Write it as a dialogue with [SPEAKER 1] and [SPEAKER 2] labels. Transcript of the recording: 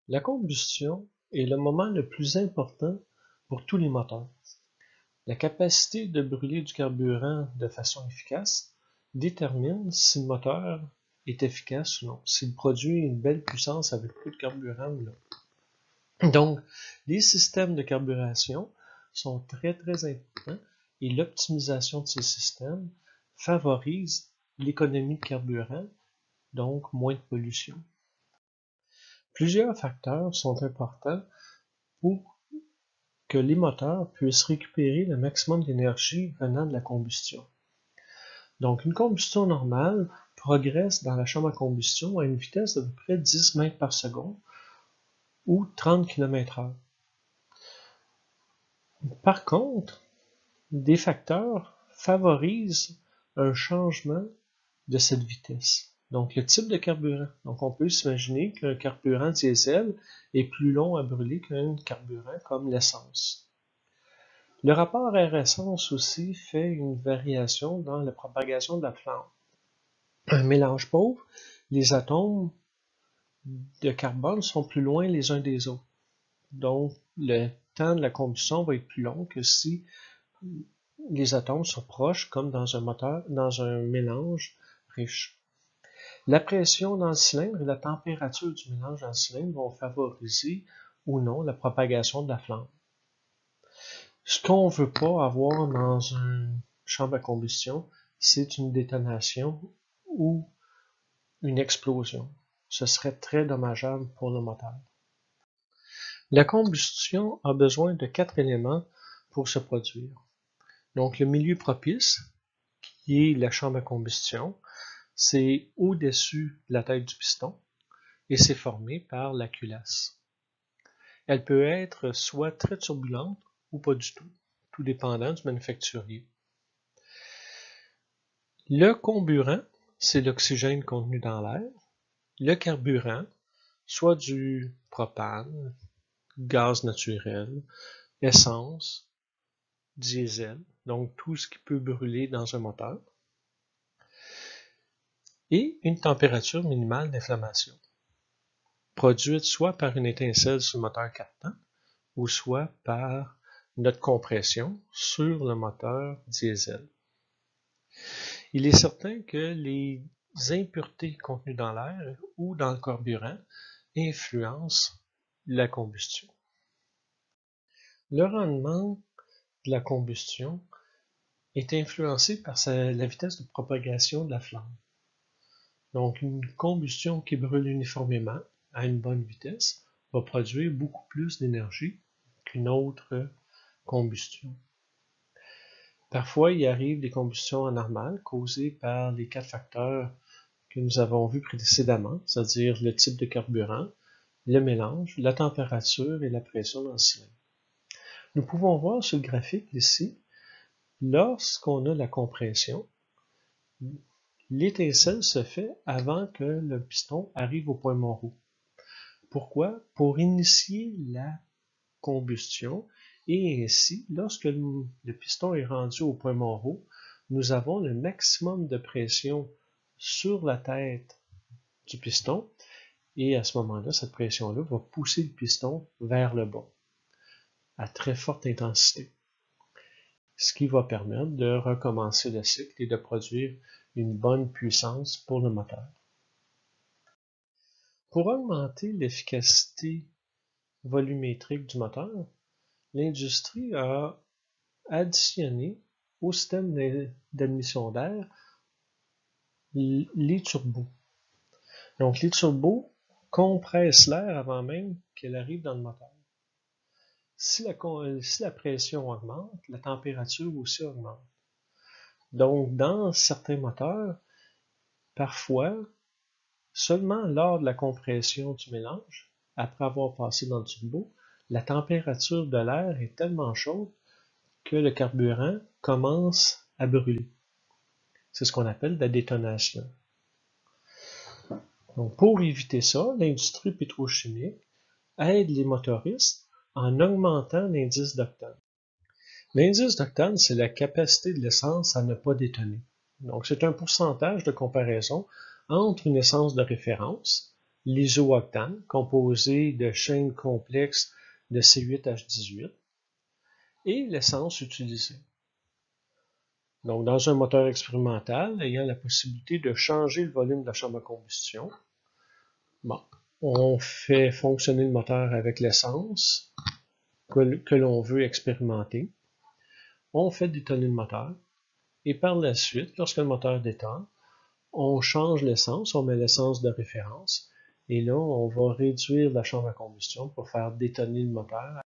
[SPEAKER 1] La combustion est le moment le plus important pour tous les moteurs. La capacité de brûler du carburant de façon efficace détermine si le moteur est efficace ou non, s'il produit une belle puissance avec peu de carburant ou non. Donc, les systèmes de carburation sont très importants et l'optimisation de ces systèmes favorise l'économie de carburant, donc moins de pollution. Plusieurs facteurs sont importants pour que les moteurs puissent récupérer le maximum d'énergie venant de la combustion. Donc, une combustion normale progresse dans la chambre à combustion à une vitesse d'à peu près 10 mètres par seconde ou 30 km/h. Par contre, des facteurs favorisent un changement de cette vitesse. Donc, le type de carburant. Donc, on peut s'imaginer qu'un carburant diesel est plus long à brûler qu'un carburant comme l'essence. Le rapport air-essence aussi fait une variation dans la propagation de la flamme. Un mélange pauvre, les atomes de carbone sont plus loin les uns des autres. Donc, le temps de la combustion va être plus long que si les atomes sont proches, comme dans un moteur, dans un mélange riche. La pression dans le cylindre et la température du mélange dans le cylindre vont favoriser ou non la propagation de la flamme. Ce qu'on ne veut pas avoir dans une chambre à combustion, c'est une détonation ou une explosion. Ce serait très dommageable pour le moteur. La combustion a besoin de 4 éléments pour se produire. Donc le milieu propice, qui est la chambre à combustion, c'est au-dessus de la tête du piston et c'est formé par la culasse. Elle peut être soit très turbulente ou pas du tout dépendant du manufacturier. Le comburant, c'est l'oxygène contenu dans l'air. Le carburant, soit du propane, gaz naturel, essence, diesel, donc tout ce qui peut brûler dans un moteur. Et une température minimale d'inflammation, produite soit par une étincelle sur le moteur captant, ou soit par notre compression sur le moteur diesel. Il est certain que les impuretés contenues dans l'air ou dans le carburant influencent la combustion. Le rendement de la combustion est influencé par la vitesse de propagation de la flamme. Donc, une combustion qui brûle uniformément à une bonne vitesse va produire beaucoup plus d'énergie qu'une autre combustion. Parfois, il arrive des combustions anormales causées par les 4 facteurs que nous avons vus précédemment, c'est-à-dire le type de carburant, le mélange, la température et la pression dans le cylindre. Nous pouvons voir sur le graphique ici, lorsqu'on a la compression, l'étincelle se fait avant que le piston arrive au point mort. Pourquoi? Pour initier la combustion et ainsi, lorsque le piston est rendu au point mort, nous avons le maximum de pression sur la tête du piston et à ce moment-là, cette pression-là va pousser le piston vers le bas à très forte intensité, ce qui va permettre de recommencer le cycle et de produire une bonne puissance pour le moteur. Pour augmenter l'efficacité volumétrique du moteur, l'industrie a additionné au système d'admission d'air les turbos. Donc les turbos compressent l'air avant même qu'elle arrive dans le moteur. Si la pression augmente, la température aussi augmente. Donc dans certains moteurs, parfois, seulement lors de la compression du mélange, après avoir passé dans le turbo, la température de l'air est tellement chaude que le carburant commence à brûler. C'est ce qu'on appelle la détonation. Donc, pour éviter ça, l'industrie pétrochimique aide les motoristes en augmentant l'indice d'octane. L'indice d'octane, c'est la capacité de l'essence à ne pas détonner. Donc, c'est un pourcentage de comparaison entre une essence de référence l'isooctane, composé de chaînes complexes de C8H18, et l'essence utilisée. Donc, dans un moteur expérimental ayant la possibilité de changer le volume de la chambre à combustion, bon, on fait fonctionner le moteur avec l'essence que l'on veut expérimenter. On fait détonner le moteur. Et par la suite, lorsque le moteur détonne, on change l'essence, on met l'essence de référence. Et là, on va réduire la chambre à combustion pour faire détonner le moteur